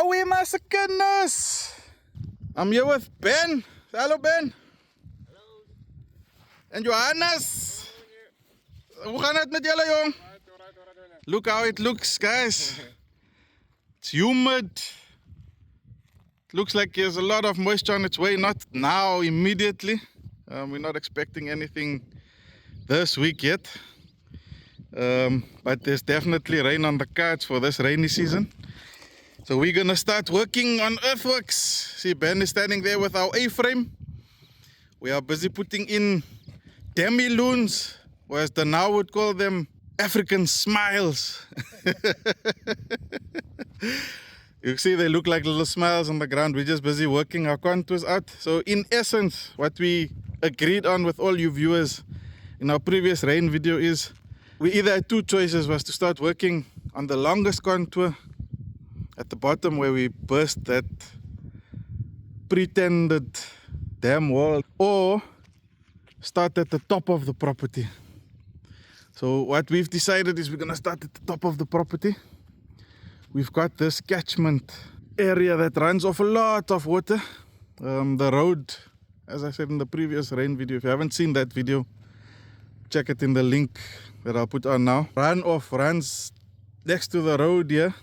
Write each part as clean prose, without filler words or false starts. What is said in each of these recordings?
Goeiemorgen kinders. I'm here with Ben. Hello Ben. Hallo. En Johannes. Hoe gaan het met jullie jong? Look how it looks guys. It's humid. It looks like there's a lot of moisture on its way. Not now immediately. We're not expecting anything this week yet. But there's definitely rain on the cards for this rainy season. So we're gonna start working on earthworks. See, Ben is standing there with our A-frame. We are busy putting in demi-lunes, or as the now would call them, African smiles. You see they look like little smiles on the ground. We're just busy working our contours out. So in essence, what we agreed on with all you viewers in our previous rain video is we either had two choices, was to start working on the longest contour at the bottom where we burst that pretended dam wall, or start at the top of the property. So what we've decided is we're gonna start at the top of the property. We've got this catchment area that runs off a lot of water. The road, as I said in the previous rain video, if you haven't seen that video, check it in the link that I'll put on now. Runoff runs next to the road here,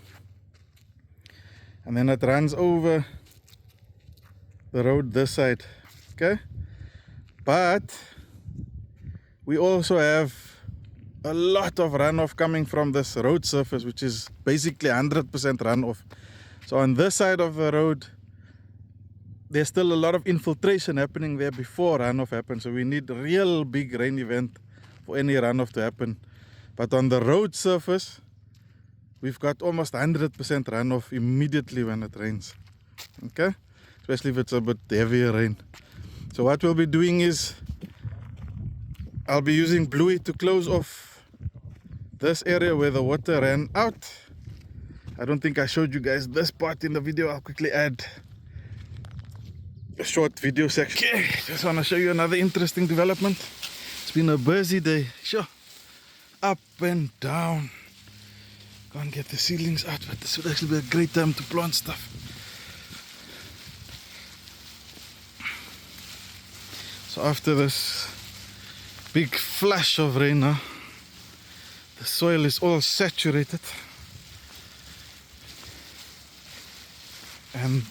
and then it runs over the road this side. Okay, but we also have a lot of runoff coming from this road surface, which is basically 100% runoff. So on this side of the road, there's still a lot of infiltration happening there before runoff happens. So we need a real big rain event for any runoff to happen. But on the road surface, we've got almost 100% runoff immediately when it rains. Okay, especially if it's a bit heavier rain. So what we'll be doing is I'll be using Bluey to close off this area where the water ran out. I don't think I showed you guys this part in the video. I'll quickly add a short video section. Okay, just want to show you another interesting development. It's been a busy day. Sure, up and down. Can't get the ceilings out, but this would actually be a great time to plant stuff. So after this big flash of rain now, the soil is all saturated, and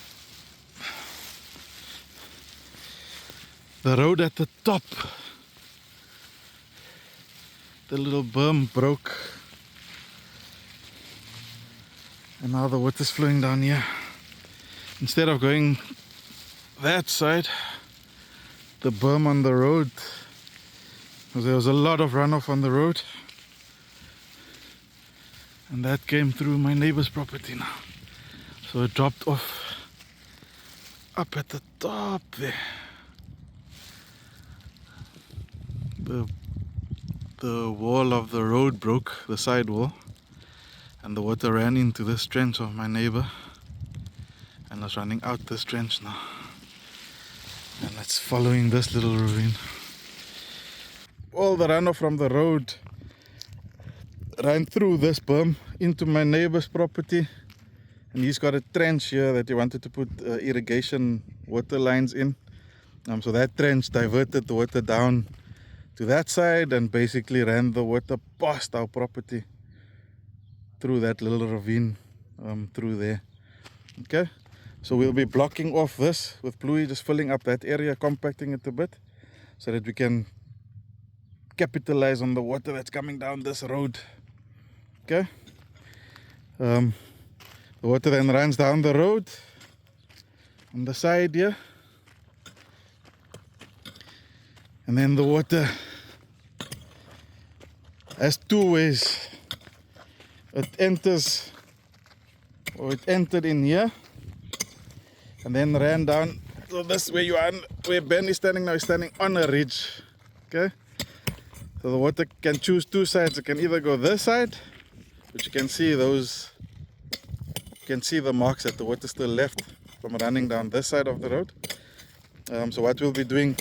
the road at the top, the little berm broke, and now the water's flowing down here. Instead of going that side, the berm on the road, there was a lot of runoff on the road, and that came through my neighbor's property now. So it dropped off up at the top there. The wall of the road broke, the side wall, and the water ran into this trench of my neighbor, and was running out this trench now, and it's following this little ravine. All the runoff from the road ran through this berm into my neighbor's property, and he's got a trench here that he wanted to put irrigation water lines in. So that trench diverted the water down to that side and basically ran the water past our property through that little ravine through there. Okay, so we'll be blocking off this with Bluey, just filling up that area, compacting it a bit so that we can capitalize on the water that's coming down this road. Okay, the water then runs down the road on the side here, and then the water has two ways. It enters, or it entered in here and then ran down. So this way you are, where Ben is standing now, is standing on a ridge. Okay, so the water can choose two sides. It can either go this side, which you can see those, you can see the marks that the water still left from running down this side of the road. So what we'll be doing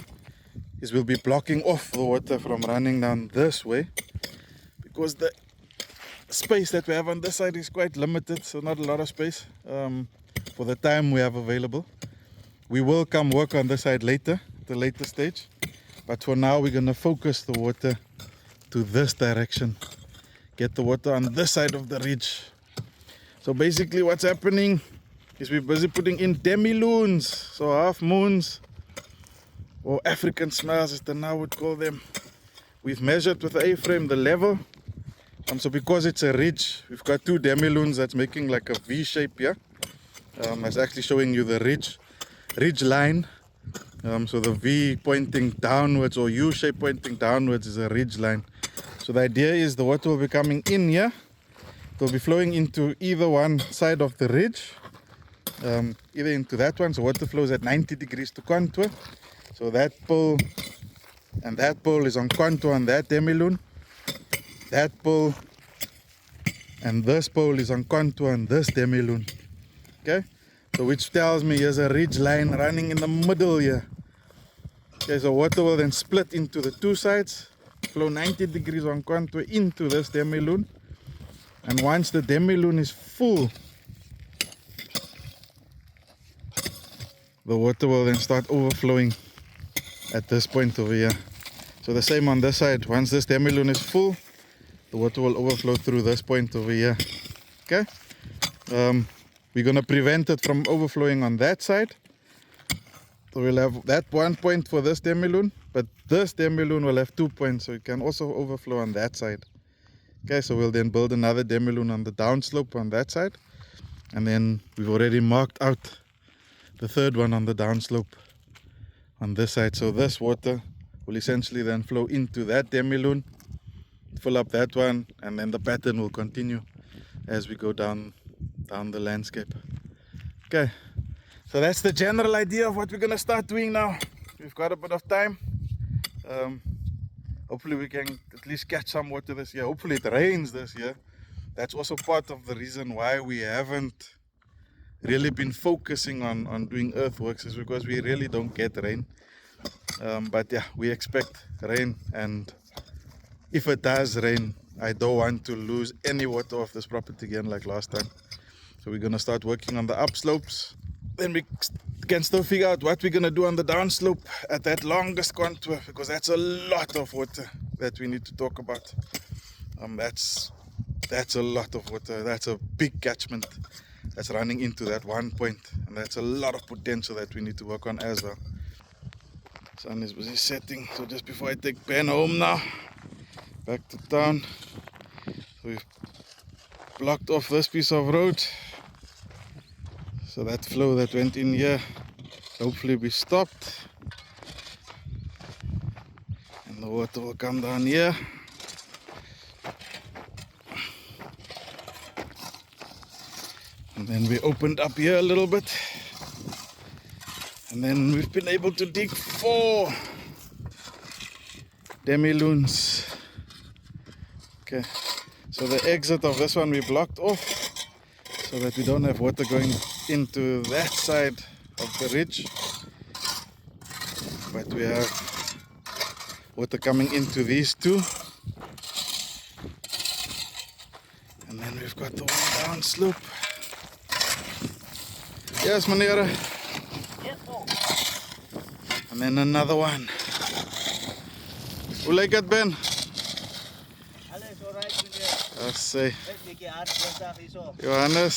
is we'll be blocking off the water from running down this way, because the space that we have on this side is quite limited, so not a lot of space. for the time we have available. We will come work on this side later, at a later stage. But for now, we're going to focus the water to this direction. Get the water on this side of the ridge. So basically what's happening is we're busy putting in demi-lunes, so half moons, or African swales as they now would call them. We've measured with the A-frame the level. So because it's a ridge, we've got two demi-lunes that's making like a V shape here. That's actually showing you the ridge line. So the V pointing downwards, or U shape pointing downwards, is a ridge line. So the idea is the water will be coming in here. It will be flowing into either one side of the ridge, either into that one. So water flows at 90 degrees to contour. So that pole and that pole is on contour on that demi-lune. That pole and this pole is on contour on this demi-lune. Okay, so which tells me there's a ridge line running in the middle here. Okay, so water will then split into the two sides, flow 90 degrees on contour into this demi-lune. And once the demi-lune is full, the water will then start overflowing at this point over here. So the same on this side. Once this demi-lune is full, the water will overflow through this point over here. Okay, we're going to prevent it from overflowing on that side. So we'll have that one point for this demi-lune, but this demi-lune will have 2 points, so it can also overflow on that side. Okay, so we'll then build another demi-lune on the downslope on that side, and then we've already marked out the third one on the downslope on this side. So this water will essentially then flow into that demi-lune, fill up that one, and then the pattern will continue as we go down the landscape. Okay, so that's the general idea of what we're going to start doing now. We've got a bit of time. Hopefully we can at least catch some water this year. Hopefully it rains this year. That's also part of the reason why we haven't really been focusing on doing earthworks, is because we really don't get rain. But yeah, we expect rain, and if it does rain, I don't want to lose any water off this property again like last time. So we're going to start working on the upslopes. Then we can still figure out what we're going to do on the downslope at that longest contour, because that's a lot of water that we need to talk about. That's a lot of water. That's a big catchment that's running into that one point, and that's a lot of potential that we need to work on as well. Sun is busy setting, so just before I take Ben home now, back to town, so we've blocked off this piece of road, so that flow that went in here hopefully be stopped, and the water will come down here. And then we opened up here a little bit, and then we've been able to dig 4 demi-lunes. Okay, so the exit of this one we blocked off so that we don't have water going into that side of the ridge, but we have water coming into these two, and then we've got the one down slope. Yes, meneer. And then another one. Hoe lyk dit, Ben? Alles alright, meneer. As sê Net 'n bietjie hard vandag hierso. Johannes,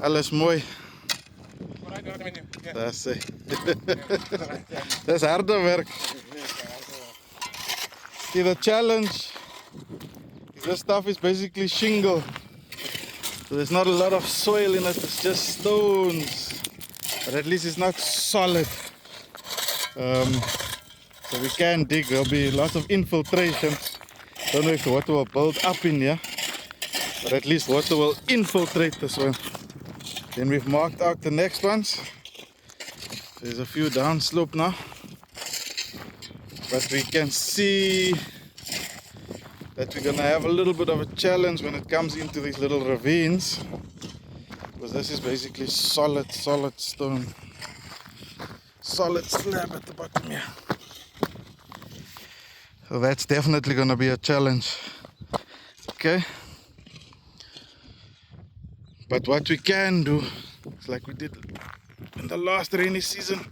alles mooi. Alright, meneer. Dat sê. Dis harde werk. See, the challenge, this stuff is basically shingle. So there's not a lot of soil in it, it's just stones. But at least it's not solid. So we can dig, there'll be lots of infiltration. Don't know if the water will build up in here, but at least water will infiltrate this one. Then we've marked out the next ones. There's a few downslope now, but we can see that we're gonna have a little bit of a challenge when it comes into these little ravines, because this is basically solid stone, solid slab at the bottom here. So that's definitely gonna be a challenge. Okay, but what we can do It's like we did in the last rainy season.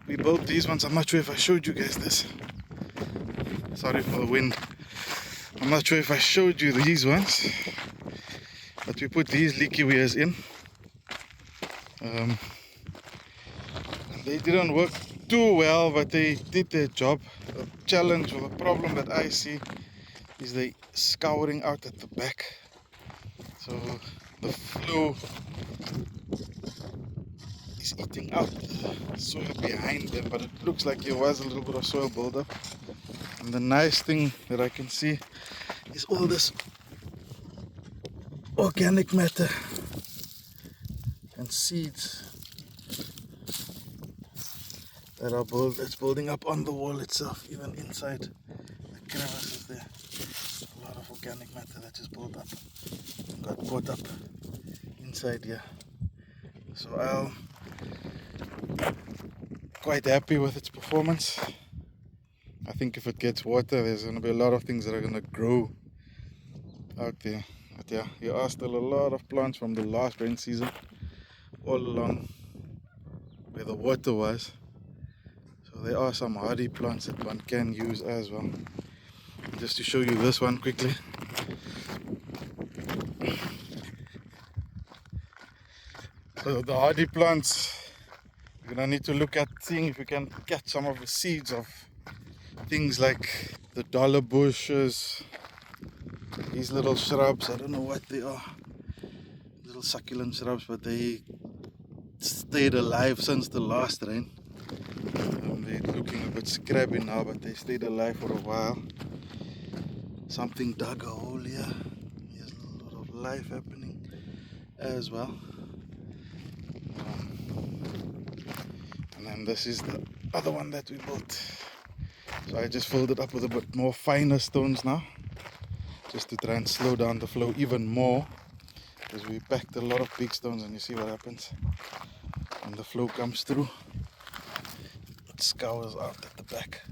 We built these ones. I'm not sure if I showed you guys this. Sorry for the wind. I'm not sure if I showed you these ones, but we put these leaky weirs in. They didn't work too well, but they did their job. The challenge or the problem that I see is they scouring out at the back. So the flow is eating out the soil behind them, but it looks like there was a little bit of soil buildup. And the nice thing that I can see is all this organic matter and seeds that are that's building up on the wall itself, even inside the crevices there. A lot of organic matter that just built up and got brought up inside here. So I'm quite happy with its performance. I think if it gets water, there's going to be a lot of things that are going to grow out there. But yeah, there are still a lot of plants from the last rain season all along where the water was. So there are some hardy plants that one can use as well. Just to show you this one quickly. So the hardy plants, you're going to need to look at seeing if you can catch some of the seeds of things like the dollar bushes, these little shrubs. I don't know what they are, little succulent shrubs, but they stayed alive since the last rain. They're looking a bit scrubby now, but they stayed alive for a while. Something dug a hole here. There's a lot of life happening as well. And then this is the other one that we built. So I just filled it up with a bit more finer stones now, just to try and slow down the flow even more, because we packed a lot of big stones, and you see what happens when the flow comes through. It scours out at the back.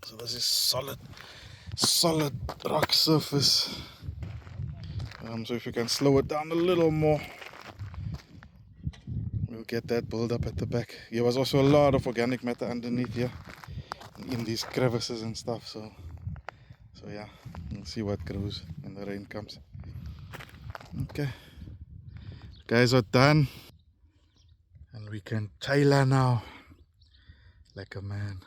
So this is solid rock surface. So if you can slow it down a little more, we'll get that build up at the back. There was also a lot of organic matter underneath here, in these crevices and stuff. So yeah, we'll see what grows when the rain comes. Okay, guys are done, and we can tailor now like a man.